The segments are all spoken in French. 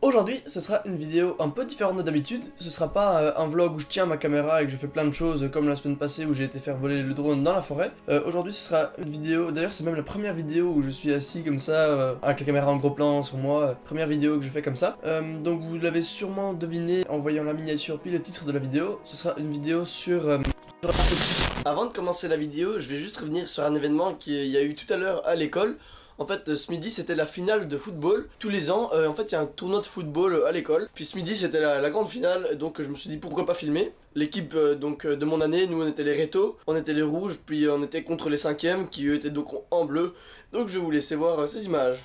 Aujourd'hui, ce sera une vidéo un peu différente de d'habitude. Ce sera pas un vlog où je tiens ma caméra et que je fais plein de choses comme la semaine passée où j'ai été faire voler le drone dans la forêt. Aujourd'hui, ce sera une vidéo, d'ailleurs c'est même la première vidéo où je suis assis comme ça, avec la caméra en gros plan sur moi. Première vidéo que je fais comme ça. Donc vous l'avez sûrement deviné en voyant la miniature puis le titre de la vidéo. Ce sera une vidéo sur Avant de commencer la vidéo, je vais juste revenir sur un événement qu'il y a eu tout à l'heure à l'école. En fait, ce midi, c'était la finale de football. Tous les ans, en fait, il y a un tournoi de football à l'école. Puis ce midi, c'était la grande finale, donc je me suis dit pourquoi pas filmer. L'équipe de mon année, nous on était les rétos, on était les rouges, puis on était contre les 5e qui eux étaient donc en bleu. Donc je vais vous laisser voir ces images.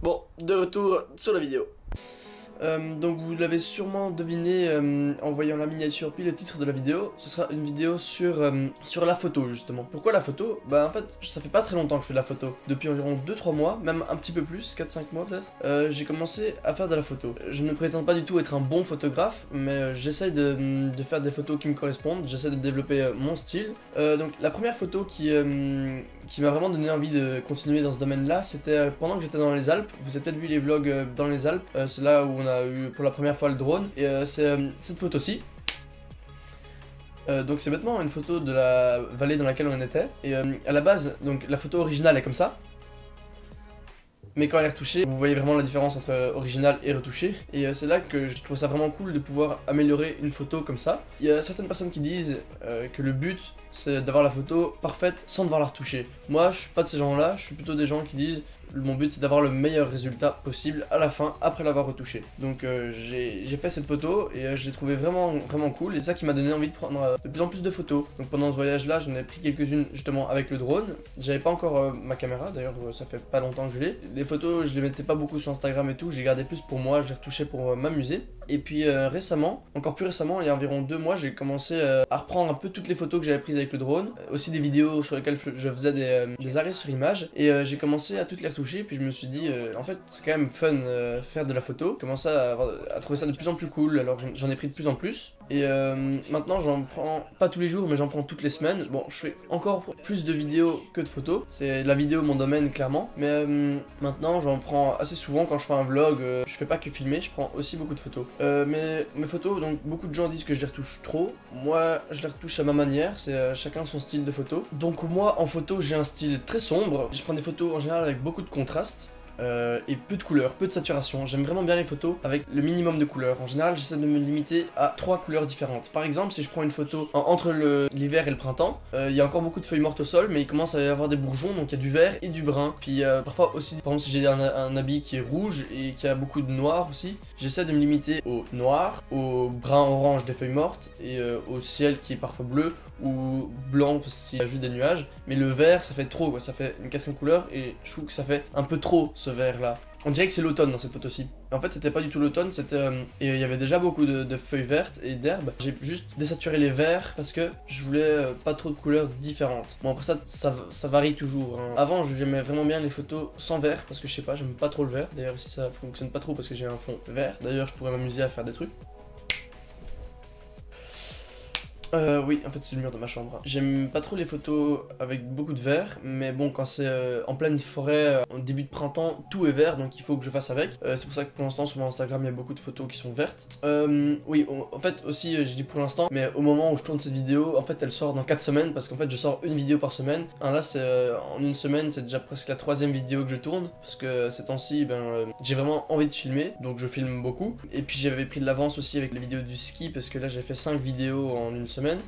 Bon, de retour sur la vidéo. Donc vous l'avez sûrement deviné en voyant la miniature puis le titre de la vidéo, ce sera une vidéo sur la photo justement. Pourquoi la photo? Bah en fait ça fait pas très longtemps que je fais de la photo. Depuis environ 2-3 mois, même un petit peu plus, 4-5 mois peut-être, j'ai commencé à faire de la photo. Je ne prétends pas du tout être un bon photographe, mais j'essaye de faire des photos qui me correspondent, j'essaie de développer mon style. Donc la première photo qui m'a vraiment donné envie de continuer dans ce domaine là, c'était pendant que j'étais dans les Alpes. Vous avez peut-être vu les vlogs dans les Alpes, c'est là où on a eu pour la première fois le drone, et c'est cette photo-ci. Donc c'est bêtement une photo de la vallée dans laquelle on était, et à la base, donc la photo originale est comme ça. Mais quand elle est retouchée, vous voyez vraiment la différence entre original et retouché. Et c'est là que je trouve ça vraiment cool de pouvoir améliorer une photo comme ça. Il y a certaines personnes qui disent que le but c'est d'avoir la photo parfaite sans devoir la retoucher. Moi je suis pas de ces gens là, je suis plutôt des gens qui disent mon but c'est d'avoir le meilleur résultat possible à la fin après l'avoir retouché. Donc j'ai fait cette photo et je l'ai trouvé vraiment cool, et c'est ça qui m'a donné envie de prendre de plus en plus de photos. Donc pendant ce voyage là j'en ai pris quelques-unes justement avec le drone. J'avais pas encore ma caméra, d'ailleurs ça fait pas longtemps que je l'ai. Les photos je les mettais pas beaucoup sur Instagram et tout, j'ai gardé plus pour moi, je les retouchais pour m'amuser. Et puis récemment, encore plus récemment, il y a environ 2 mois, j'ai commencé à reprendre un peu toutes les photos que j'avais prises avec le drone, aussi des vidéos sur lesquelles je faisais des arrêts sur image, et j'ai commencé à toutes les retoucher. Puis je me suis dit en fait c'est quand même fun faire de la photo, commencer à trouver ça de plus en plus cool, alors j'en ai pris de plus en plus. Et maintenant j'en prends pas tous les jours mais j'en prends toutes les semaines. Bon, je fais encore plus de vidéos que de photos, c'est la vidéo mon domaine clairement, mais maintenant j'en prends assez souvent quand je fais un vlog. Je fais pas que filmer, je prends aussi beaucoup de photos. Mais mes photos, donc beaucoup de gens disent que je les retouche trop. Moi je les retouche à ma manière, c'est chacun son style de photo. Donc moi en photo j'ai un style très sombre, je prends des photos en général avec beaucoup de contraste. Et peu de couleurs, peu de saturation. J'aime vraiment bien les photos avec le minimum de couleurs. En général, j'essaie de me limiter à 3 couleurs différentes. Par exemple, si je prends une photo entre l'hiver et le printemps, il y a encore beaucoup de feuilles mortes au sol, mais il commence à y avoir des bourgeons, donc il y a du vert et du brun. Puis parfois aussi, par exemple, si j'ai un habit qui est rouge et qui a beaucoup de noir aussi, j'essaie de me limiter au noir, au brun orange des feuilles mortes et au ciel qui est parfois bleu ou blanc s'il y a juste des nuages. Mais le vert, ça fait trop, quoi. Ça fait une 4e couleur et je trouve que ça fait un peu trop ce vert là. On dirait que c'est l'automne dans cette photo-ci. En fait, c'était pas du tout l'automne, c'était... et il y avait déjà beaucoup de feuilles vertes et d'herbes. J'ai juste désaturé les verts parce que je voulais pas trop de couleurs différentes. Bon, après ça varie toujours, hein. Avant, j'aimais vraiment bien les photos sans vert parce que je sais pas, j'aime pas trop le vert. D'ailleurs, ici, ça fonctionne pas trop parce que j'ai un fond vert. D'ailleurs, je pourrais m'amuser à faire des trucs. Oui, en fait c'est le mur de ma chambre. J'aime pas trop les photos avec beaucoup de vert, mais bon, quand c'est en pleine forêt, en début de printemps, tout est vert, donc il faut que je fasse avec. C'est pour ça que pour l'instant sur mon Instagram il y a beaucoup de photos qui sont vertes. Oui, en fait aussi, je dis pour l'instant, mais au moment où je tourne cette vidéo, en fait elle sort dans 4 semaines, parce qu'en fait je sors une vidéo par semaine. Là c'est en une semaine, c'est déjà presque la 3e vidéo que je tourne, parce que ces temps-ci, j'ai vraiment envie de filmer, donc je filme beaucoup. Et puis j'avais pris de l'avance aussi avec les vidéos du ski, parce que là j'ai fait 5 vidéos en une semaine.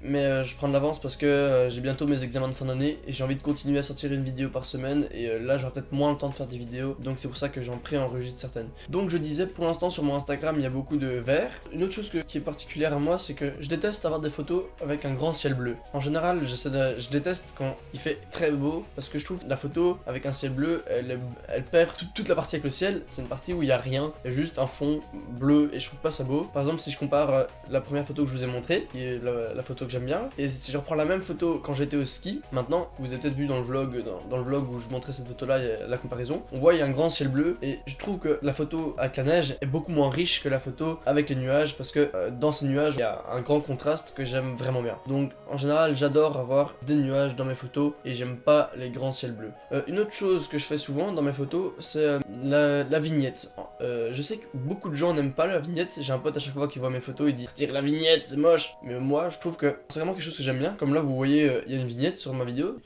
Mais je prends de l'avance parce que j'ai bientôt mes examens de fin d'année et j'ai envie de continuer à sortir une vidéo par semaine, et là j'aurai peut-être moins le temps de faire des vidéos, donc c'est pour ça que j'en préenregistre certaines. Donc je disais, pour l'instant sur mon Instagram il y a beaucoup de vert. Une autre chose qui est particulière à moi, c'est que je déteste avoir des photos avec un grand ciel bleu. En général je déteste quand il fait très beau, parce que je trouve que la photo avec un ciel bleu, elle perd toute la partie avec le ciel. C'est une partie où il n'y a rien, il y a juste un fond bleu et je trouve pas ça beau. Par exemple, si je compare la première photo que je vous ai montrée, qui est la photo que j'aime bien, et si je reprends la même photo quand j'étais au ski, maintenant, vous avez peut-être vu dans le vlog, dans le vlog où je montrais cette photo là, la comparaison, on voit il y a un grand ciel bleu, et je trouve que la photo avec la neige est beaucoup moins riche que la photo avec les nuages, parce que dans ces nuages il y a un grand contraste que j'aime vraiment bien. Donc en général j'adore avoir des nuages dans mes photos et j'aime pas les grands ciels bleus. Une autre chose que je fais souvent dans mes photos, c'est la vignette. Je sais que beaucoup de gens n'aiment pas la vignette. J'ai un pote à chaque fois qui voit mes photos, il dit retire la vignette, c'est moche. Mais moi je trouve que c'est vraiment quelque chose que j'aime bien. Comme là vous voyez, il y a une vignette sur ma vidéo.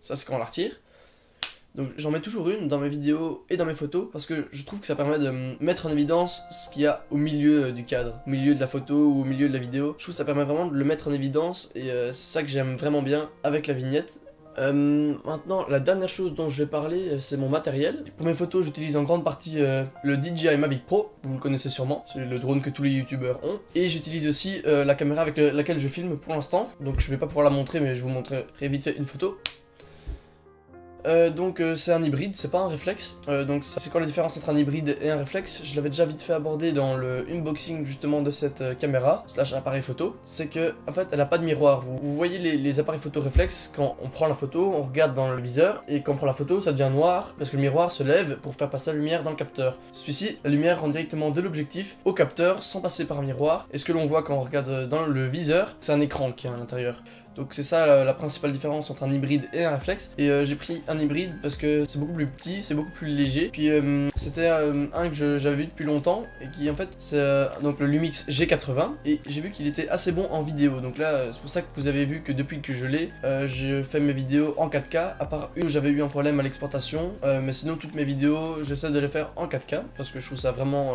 Ça c'est quand on la retire. Donc j'en mets toujours une dans mes vidéos et dans mes photos, parce que je trouve que ça permet de mettre en évidence ce qu'il y a au milieu du cadre, au milieu de la photo ou au milieu de la vidéo. Je trouve que ça permet vraiment de le mettre en évidence, et c'est ça que j'aime vraiment bien avec la vignette. Maintenant, la dernière chose dont je vais parler, c'est mon matériel. Pour mes photos, j'utilise en grande partie le DJI Mavic Pro, vous le connaissez sûrement, c'est le drone que tous les youtubeurs ont. Et j'utilise aussi la caméra avec laquelle je filme pour l'instant, donc je vais pas pouvoir la montrer, mais je vous montrerai vite fait une photo. C'est un hybride, c'est pas un réflexe. Donc c'est quoi la différence entre un hybride et un réflexe? Je l'avais déjà vite fait aborder dans le unboxing justement de cette caméra slash appareil photo. C'est que en fait elle a pas de miroir. Vous voyez les appareils photo réflexes, quand on prend la photo, on regarde dans le viseur, et quand on prend la photo ça devient noir parce que le miroir se lève pour faire passer la lumière dans le capteur. Celui-ci, la lumière rentre directement de l'objectif au capteur sans passer par un miroir, et ce que l'on voit quand on regarde dans le viseur, c'est un écran qui est à l'intérieur. Donc c'est ça la principale différence entre un hybride et un réflexe. Et j'ai pris un hybride parce que c'est beaucoup plus petit, c'est beaucoup plus léger. Puis c'était un que j'avais vu depuis longtemps, et qui en fait c'est donc le Lumix G80, et j'ai vu qu'il était assez bon en vidéo. Donc là c'est pour ça que vous avez vu que depuis que je l'ai, je fais mes vidéos en 4K, à part une où j'avais eu un problème à l'exportation, mais sinon toutes mes vidéos j'essaie de les faire en 4K parce que je trouve ça vraiment...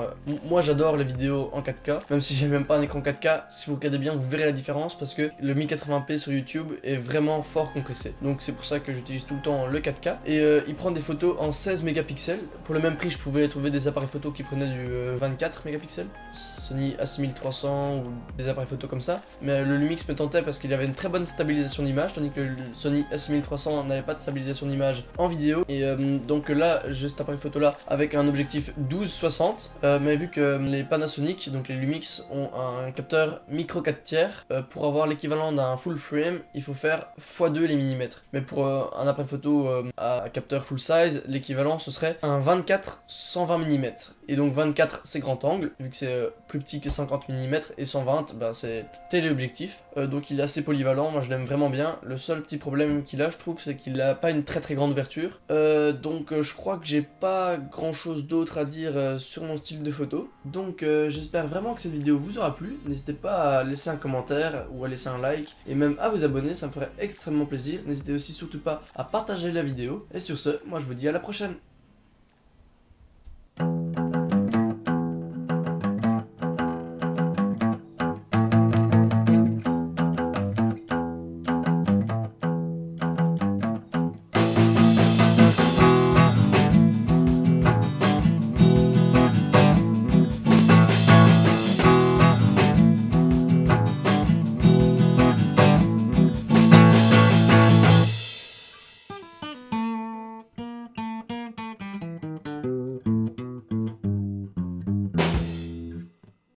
moi j'adore les vidéos en 4K, même si j'ai même pas un écran 4K. Si vous regardez bien vous verrez la différence, parce que le 1080p sur YouTube est vraiment fort compressé. Donc c'est pour ça que j'utilise tout le temps le 4K. Et il prend des photos en 16 mégapixels. Pour le même prix, je pouvais trouver des appareils photo qui prenaient du 24 mégapixels. Sony A6300 ou des appareils photo comme ça. Mais le Lumix me tentait parce qu'il avait une très bonne stabilisation d'image, tandis que le Sony A6300 n'avait pas de stabilisation d'image en vidéo. Et donc là, j'ai cet appareil photo là avec un objectif 12-60. Mais vu que les Panasonic, donc les Lumix, ont un capteur micro 4 tiers, pour avoir l'équivalent d'un full frame, il faut faire x2 les millimètres. Mais pour un appareil photo à capteur full size, l'équivalent ce serait un 24 120 mm. Et donc 24 c'est grand angle, vu que c'est plus petit que 50 mm, et 120 c'est téléobjectif. Donc il est assez polyvalent, moi je l'aime vraiment bien. Le seul petit problème qu'il a, je trouve, c'est qu'il a pas une très grande ouverture. Je crois que j'ai pas grand chose d'autre à dire sur mon style de photo. Donc j'espère vraiment que cette vidéo vous aura plu. N'hésitez pas à laisser un commentaire ou à laisser un like, et même à vous abonner, ça me ferait extrêmement plaisir. N'hésitez aussi surtout pas à partager la vidéo. Et sur ce, moi je vous dis à la prochaine.